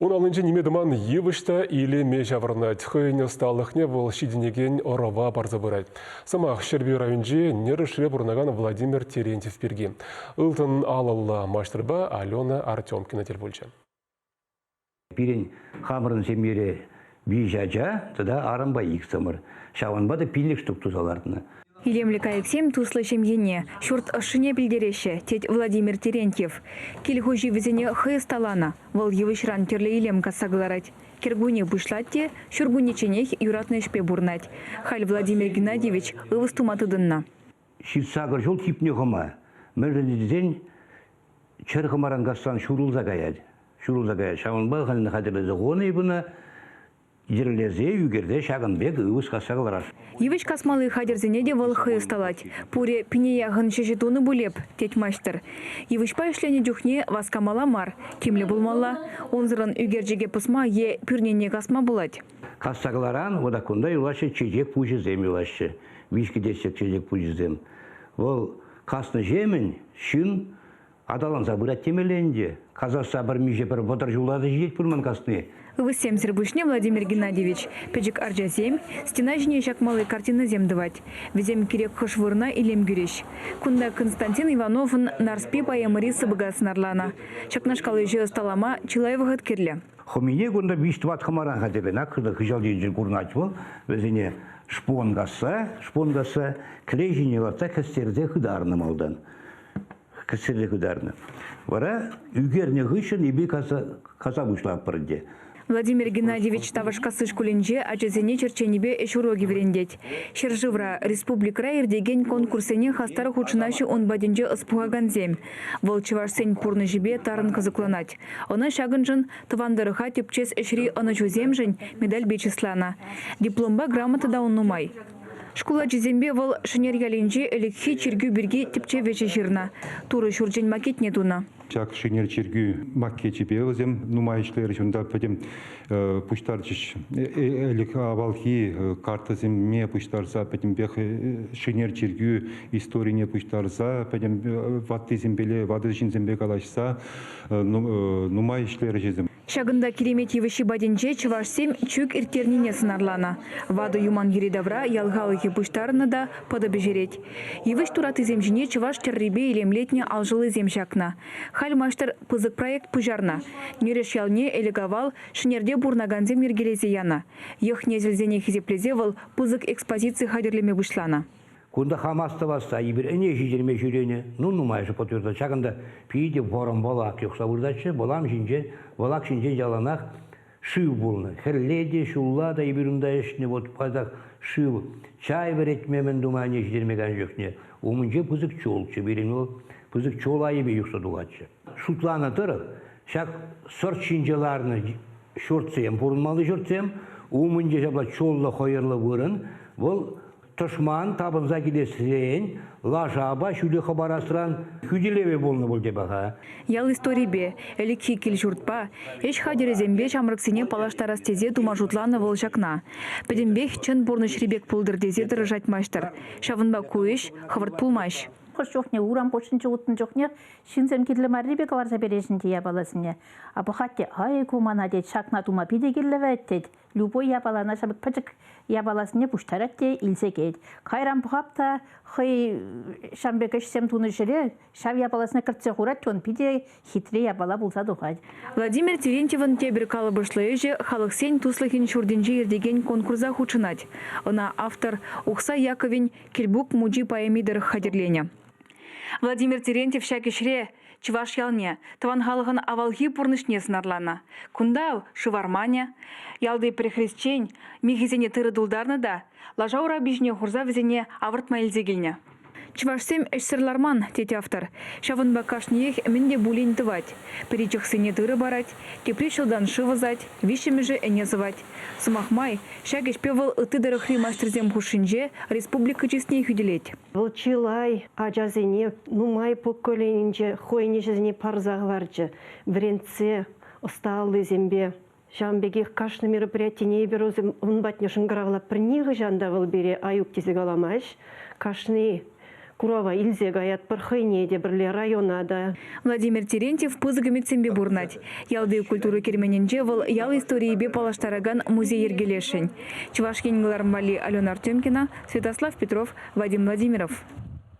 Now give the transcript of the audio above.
Он алынче немедіман евышта или межавырнать. Хойне сталыхне вол шиденеген орова барзы бұрайд. Самах Шерби районже нерышре бұрнаган Владимир Терентьев перги. Илтын алылла маштырба Алена Артемкина телбульча. Пирен хамырын семере бейжажа, тада арынба иксымыр. Шаванба да пилік штук тузалардына. Илемлі кайыксем туслы шемгене, шурт ашыне білдереше, тет Владимир Терентьев. Келхожи візіне хысталана, вол евышран керлі илем кассагларать. Кергуне бұшлатте, шургуне ченех юратны шпе бурнать. Халь Владимир Геннадьевич ывыстуматыдынна. Шитсагыр жол типне хома. Мөрден чырхымаран гастан шурулза гаяд. Шаванба халыны хадырлызы гоны бұны жерлезе югерде шагынбек ывыс кассаглараш. Евыш касмалы хадерзене де вол хысталать. Пуре пине яғын шешетуны булеп, тет мастер. Евыш пайшлене дюхне васкамала мар. Кемле булмала, онзырын үгержеге пысма е пюрнене касма булать. Кассагларан водакунда юлашы чежек пужезем юлашы. Вишки десек чежек пужезем. Вол касны жемін, шын адалан забырат темеленде. Казаса бір меже бір бодыр жулады жет пұрман касны. Высем зербушне Владимир Геннадьевич. Педжик арджазем, стена жіне шакмалы картины земдывать. Везем керек хышвырна илем гюреш. Кунда Константин Ивановын нарспи паямыри сыбыгасын арлана. Шакнашкалы жы сталама Чилаевығыт керлі. Хомине кунда биштват хамаран хадебен, акырда хыжал дейджін курнач бол. Везене шпон гаса, клейжіне латса кәстерде хыдарны малдан. Кәстерде хыдарны. Вара үгерне хышын ебе каса бұшлап бірде. Владимир Геннадьевич тавашкасы шкуленже ачезене черченебе эшуроги верендеть. Шерживра республика ирдеген конкурсене хастары хучынашы он баденже ыспугаганзем. Волчеваш сень пурны жебе тарын казыкланать. Она шагынжын тывандырыха тепчес эшри анычуземжень медаль бечислана. Дипломба грамота да он нумай. Школа жезембе вол шинергаленже элекхи чергю бирги тепче вече жирна. Туры шуржен макетне туна. Чак шинер чергю маккечи беозем нумайшлер жунда педем пуштарчиш элек авалхи картазем ме пуштарса педем бех шинер чергю историне пуштарса педем ваттизем беле вадыжинзем бекалашса нумайшлер жезем. Шагында керемет евыши баденже чывашсем чүк иртернине сынарлана. Вады юман еридавра ялгалыхи пуштарына да подобежереть. Евыш тураты земжине чываш террибе илемлетне алжылы земшакна. Халь маштер пызык проект пужарна. Нереш ялне элегавал шинерде бурнаганзем мергелезе яна. Ех незелзене хизеплезе вал пызык экспозиции хадерлеме вышлана. Кунда хамасты басса, ибір әне жидерме жүрене, нумайшы потырда. Чағында пейде борын болақ жоқса бұрдачы, болақ шинжен жаланақ шыв болны. Хірледе, шуллада, ибірімда ешіне, пайдақ шыв. Чай беретмемен думайне жидермеген жоқне. Омынже пызык чолчы, берін ол пызык чол айыбе юқса дуғатшы. Шутланы тұрып, шақ сорт шинжаларыны шортсем, бұрынмалы жортсем, омынже жабла чолла қойырлы бұрын, бұл Тышман табынза кедесірен, лажаба шүлі қабарасыран күделеве болны бол деп аға. Ял историбе, әлекхи кел жұртпа, еш хадерезембе шамрықсене палаштарас тезе тума жутланы волжакна. Пәдембек чын бұрны шребек пулдыр дезе дырыжать маштыр. Шавынба көйш, хавырт пулмаш. Жоқне, урам почынчы ұттын жоқне, шинсем келі марребек аларса берешін тия баласыне. Абы қатте, ай кумана дед, шақна тума пиде келі вәттед. Любой ябалана шабык пачык ябаласыне пуштаратте илсе кейд. Қайрам бұқапта, хай шамбек ішсем туны жүре, шав ябаласына кіртсе құрат, тон пиде хитре ябала болса дұғад. Владимир Терентьевын тебір калы бұшлайыжы халық сен туслыхин шурденжи ердеген конкурса хучынать. Она автор Ухса Яковин Кельбук Муджи поэмидер хадерлене. Владимир Терентьев шакешре чываш ялне, таван халығын авалхи пурнышне сынарлана. Кундау шыварманя, ялды прихрестчень, михизене тыры дулдарны да, лажаура бижне хурза візене авыртма елзегілне. Чывашсем эшсірларман, тет автор. Шавынба кашниех мінде булейн тывать. Перечықсыне тыры барать, теплешілдан шывызать, вишемеже әне зывать. Сымахмай, шагеш певал ытыдыры хримастрзем хушинже республика честней хүделет. Волчилай, ажазене, нумай поколенінже, хойнежезіне парзағварчы, бренце, осталы зембе. Жамбегих кашны мероприятие не берозым, он батнешін грағлап, бірнегі жанда был бере аюк тезі галамаш, кашны Курова илзе гаят бір хыйне де бірле районада. Владимир Терентьев пызыгымет сембе бурнать. Ялды культуры кермененже выл ял истории бе палаштараган музей ергелешень. Чувашкин Глармбали, Алена Артемкина, Святослав Петров, Вадим Владимиров.